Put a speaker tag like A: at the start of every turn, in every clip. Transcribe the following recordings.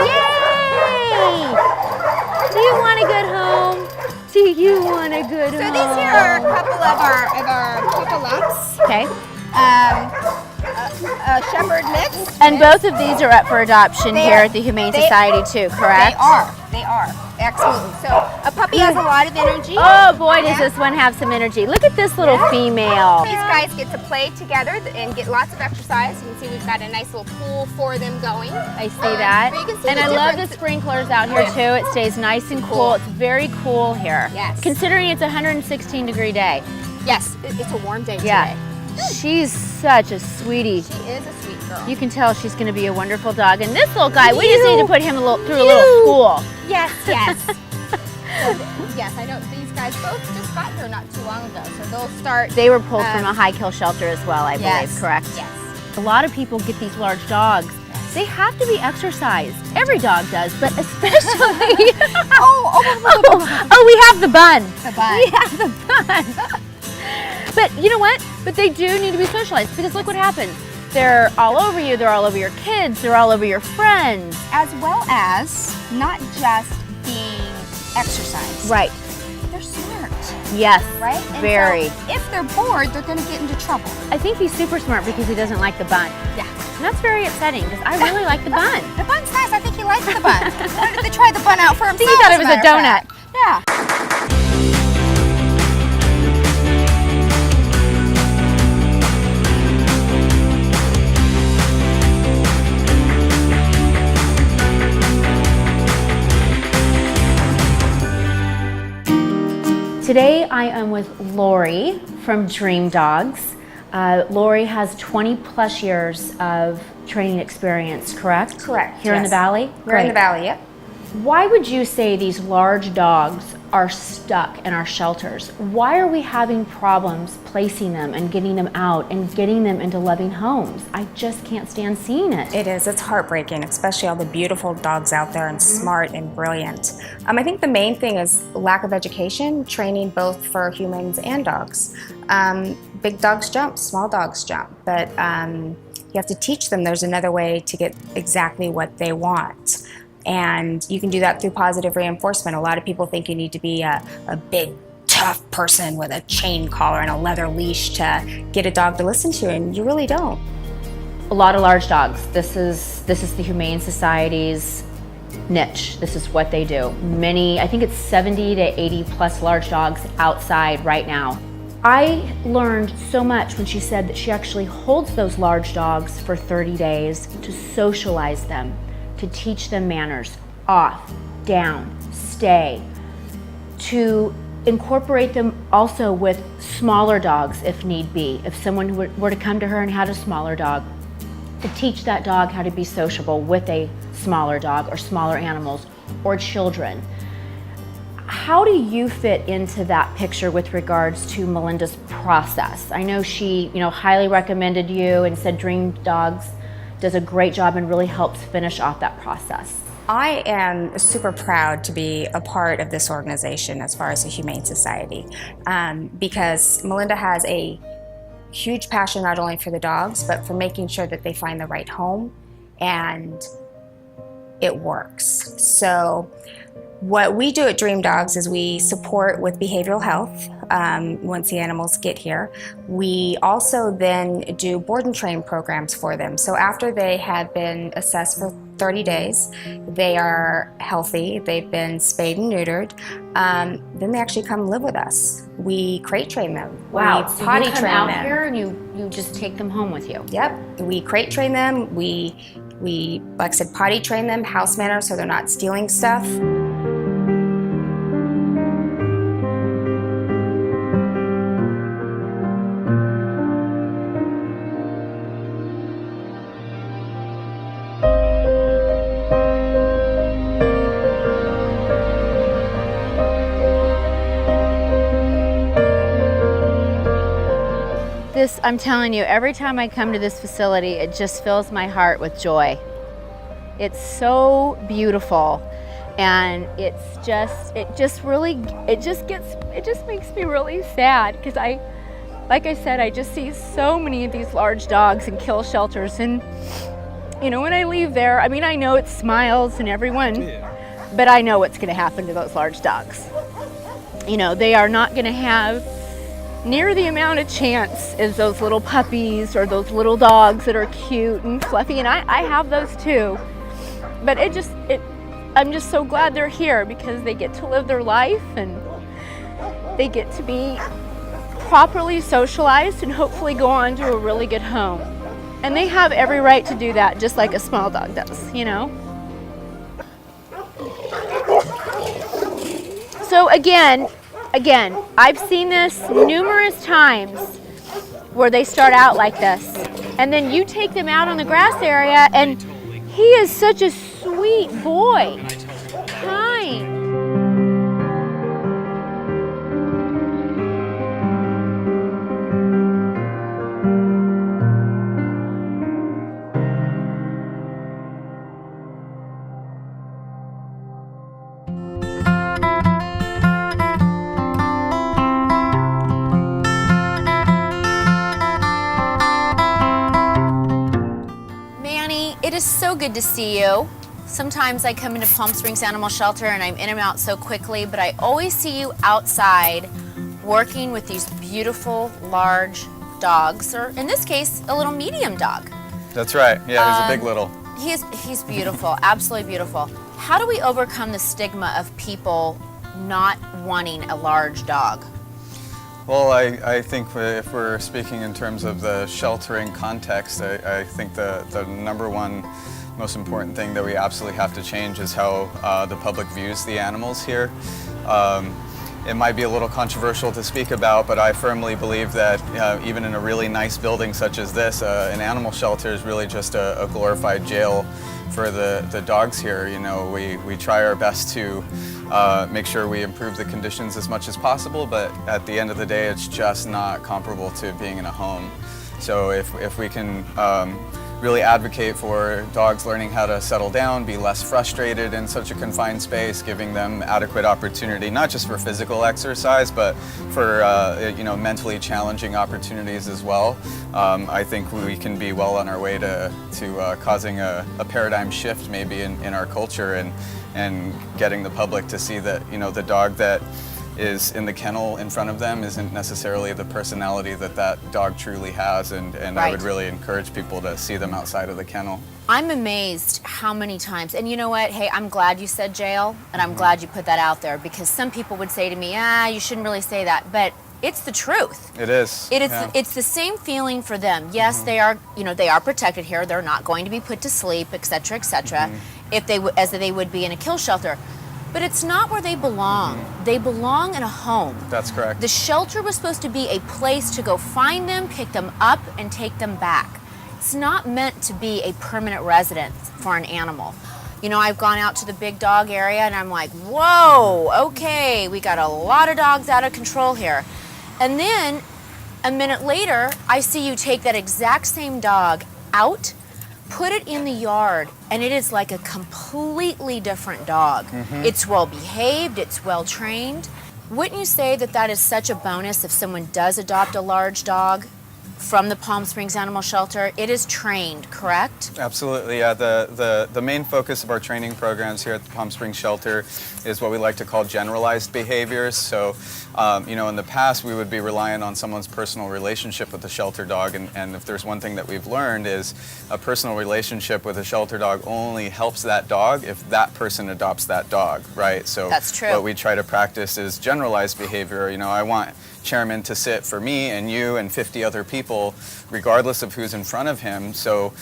A: Yay! Do you want a good home? Do you want a good home?
B: So these here are a couple of our papa lumps.
A: Okay.
B: A shepherd mix.
A: And both of these are up for adoption here at the Humane Society too, correct?
B: They are. Absolutely. So a puppy has a lot of energy.
A: Oh boy, does this one have some energy. Look at this little female.
B: These guys get to play together and get lots of exercise. You can see we've got a nice little pool for them going.
A: I see that.
B: But you can see
A: And
B: the
A: I love the
B: difference.
A: sprinklers out here too. It stays nice and cool. It's very cool here.
B: Yes.
A: Considering it's a 116-degree day.
B: Yes, it's a warm day
A: Yeah.
B: today.
A: She's such a sweetie.
B: She is a sweet girl.
A: You can tell she's going to be a wonderful dog. And this little guy, we just need to put him through a little school.
B: Yes, yes. Yes, I know these guys both just got here not too long ago, so they'll start.
A: They were pulled from a high kill shelter as well, I believe, correct?
B: Yes.
A: A lot of people get these large dogs. They have to be exercised. Every dog does, but especially. Oh, we have the bun.
B: The bun.
A: We have the bun. But you know what? But they do need to be socialized because look what happens. They're all over you. They're all over your kids. They're all over your friends.
B: As well as not just being exercised.
A: Right.
B: They're smart.
A: Yes.
B: Right? And
A: Very.
B: so if they're bored, they're going to get into trouble.
A: I think he's super smart because he doesn't like the bun.
B: Yeah.
A: And that's very upsetting because I really like the bun.
B: The bun's nice. I think he likes the bun. He wanted to try the bun out for himself.
A: He thought it
B: as
A: was a
B: matter of
A: donut.
B: fact. Yeah.
A: Today I am with Lori from Dream Dogs. Lori has 20 plus years of training experience, correct?
B: Correct,
A: Here in the
B: yes.
A: Valley?
B: We're in the valley, yep.
A: Why would you say these large dogs are stuck in our shelters? Why are we having problems placing them and getting them out and getting them into loving homes? I just can't stand seeing it.
C: It is. It's heartbreaking, especially all the beautiful dogs out there and smart and brilliant. I think the main thing is lack of education, training both for humans and dogs. Big dogs jump, small dogs jump, but you have to teach them there's another way to get exactly what they want. And you can do that through positive reinforcement. A lot of people think you need to be a big, tough person with a chain collar and a leather leash to get a dog to listen to, and you really don't.
A: A lot of large dogs. This is the Humane Society's niche. This is what they do. I think it's 70 to 80 plus large dogs outside right now. I learned so much when she said that she actually holds those large dogs for 30 days to socialize them, to teach them manners, off, down, stay, to incorporate them also with smaller dogs if need be. If someone were to come to her and had a smaller dog, to teach that dog how to be sociable with a smaller dog or smaller animals or children. How do you fit into that picture with regards to Melinda's process? I know she, highly recommended you and said Dream Dogs does a great job and really helps finish off that process.
C: I am super proud to be a part of this organization as far as the Humane Society, because Melinda has a huge passion not only for the dogs, but for making sure that they find the right home and it works. So what we do at Dream Dogs is we support with behavioral health once the animals get here. We also then do board and train programs for them. So after they have been assessed for 30 days, they are healthy, they've been spayed and neutered, then they actually come live with us. We crate train them.
A: Wow,
C: We
A: so
C: potty
A: you come
C: train
A: out
C: them.
A: here and you just take them home with you?
C: Yep, we crate train them, we like I said, potty train them, house manners, so they're not stealing stuff.
A: I'm telling you, every time I come to this facility, it just fills my heart with joy. It's so beautiful, and it just makes me really sad because like I said, I just see so many of these large dogs in kill shelters, and
B: You know, when I leave there, I mean, I know it's Smiles and everyone, but I know what's going to happen to those large dogs. You know, they are not going to have near the amount of chance as those little puppies or those little dogs that are cute and fluffy, and I have those too. But I'm just so glad they're here because they get to live their life and they get to be properly socialized and hopefully go on to a really good home. And they have every right to do that, just like a small dog does, you know? So again, I've seen this numerous times where they start out like this. And then you take them out on the grass area and he is such a sweet boy, kind.
A: It is so good to see you. Sometimes I come into Palm Springs Animal Shelter and I'm in and out so quickly, but I always see you outside working with these beautiful large dogs, or in this case, a little medium dog.
D: That's right. Yeah, he's a big little.
A: He's beautiful, absolutely beautiful. How do we overcome the stigma of people not wanting a large dog?
D: Well, I think if we're speaking in terms of the sheltering context, I think the number one most important thing that we absolutely have to change is how the public views the animals here. It might be a little controversial to speak about, but I firmly believe that even in a really nice building such as this, an animal shelter is really just a glorified jail for the dogs here. You know, we try our best to make sure we improve the conditions as much as possible, but at the end of the day, it's just not comparable to being in a home. So if we can really advocate for dogs learning how to settle down, be less frustrated in such a confined space, giving them adequate opportunity, not just for physical exercise, but for mentally challenging opportunities as well. I think we can be well on our way to causing a paradigm shift maybe in our culture and getting the public to see that, you know, the dog that is in the kennel in front of them isn't necessarily the personality that dog truly has, and right. I would really encourage people to see them outside of the kennel.
A: I'm amazed how many times, and you know what, hey, I'm glad you said jail, and I'm glad you put that out there, because some people would say to me, you shouldn't really say that, but it's the truth.
D: It is.
A: It's the same feeling for them. Yes, they are, they are protected here. They're not going to be put to sleep, et cetera, if as they would be in a kill shelter. But it's not where they belong. They belong in a home.
D: That's correct.
A: The shelter was supposed to be a place to go find them, pick them up, and take them back. It's not meant to be a permanent residence for an animal. You know, I've gone out to the big dog area and I'm like, whoa, okay, we got a lot of dogs out of control here. And then a minute later, I see you take that exact same dog out, put it in the yard, and it is like a completely different dog. It's well behaved, it's well trained. Wouldn't you say that is such a bonus if someone does adopt a large dog from the Palm Springs Animal Shelter? It is trained, correct?
D: Absolutely, yeah. The main focus of our training programs here at the Palm Springs Shelter is what we like to call generalized behaviors. So, in the past we would be relying on someone's personal relationship with the shelter dog, and if there's one thing that we've learned is a personal relationship with a shelter dog only helps that dog if that person adopts that dog, right? So
A: that's true.
D: What we try to practice is generalized behavior. I want Chairman to sit for me and you and 50 other people, regardless of who's in front of him, so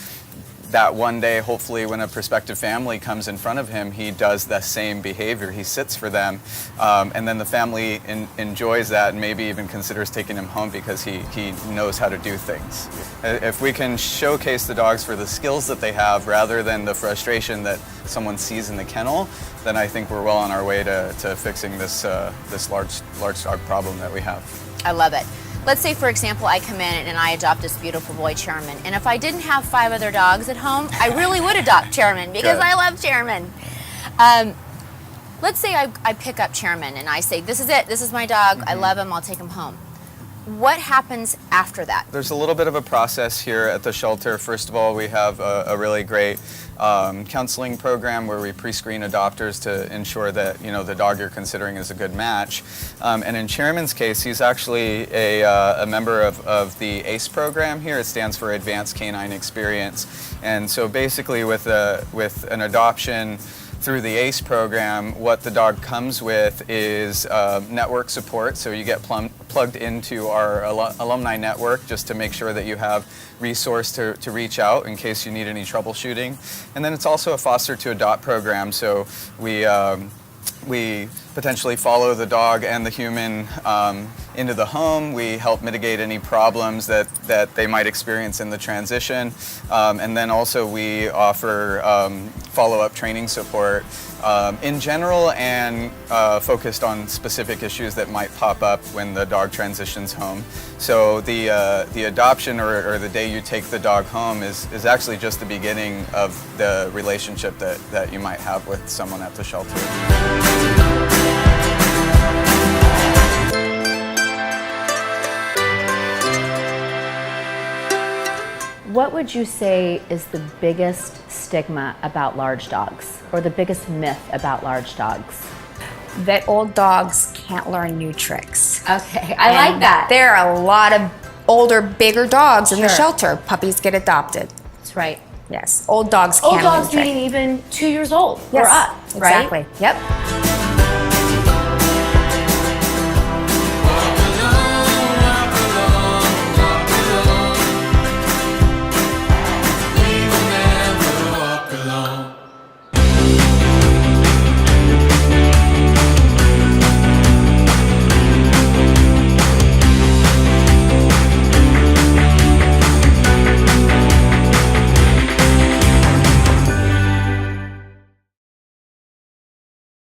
D: that one day, hopefully, when a prospective family comes in front of him, he does the same behavior. He sits for them, and then the family enjoys that and maybe even considers taking him home because he knows how to do things. If we can showcase the dogs for the skills that they have rather than the frustration that someone sees in the kennel, then I think we're well on our way to fixing this large dog problem that we have.
A: I love it. Let's say, for example, I come in and I adopt this beautiful boy, Chairman. And if I didn't have 5 other dogs at home, I really would adopt Chairman because
D: Good.
A: I love Chairman. Let's say I pick up Chairman and I say, this is it, this is my dog, I love him, I'll take him home. what happens after that?
D: There's a little bit of a process here at the shelter. First of all, we have a really great counseling program where we pre-screen adopters to ensure that the dog you're considering is a good match. And in Chairman's case, he's actually a member of the ACE program here. It stands for Advanced Canine Experience. And so basically with an adoption through the ACE program, what the dog comes with is network support. So you get plugged into our alumni network just to make sure that you have resource to reach out in case you need any troubleshooting. And then it's also a foster to adopt program. So we potentially follow the dog and the human into the home. We help mitigate any problems that they might experience in the transition. And then also we offer follow-up training support in general and focused on specific issues that might pop up when the dog transitions home. So the adoption or the day you take the dog home is actually just the beginning of the relationship that you might have with someone at the shelter.
A: What would you say is the biggest stigma about large dogs, or the biggest myth about large dogs?
C: That old dogs can't learn new tricks.
A: Okay, I like that.
C: There are a lot of older, bigger dogs in the
A: Sure.
C: shelter. Puppies get adopted.
A: That's right.
C: Yes, old dogs
A: Old
C: can't learn
A: dogs
C: tricks.
A: meaning even 2 years old
C: Yes,
A: or up, right?
C: exactly. Yep.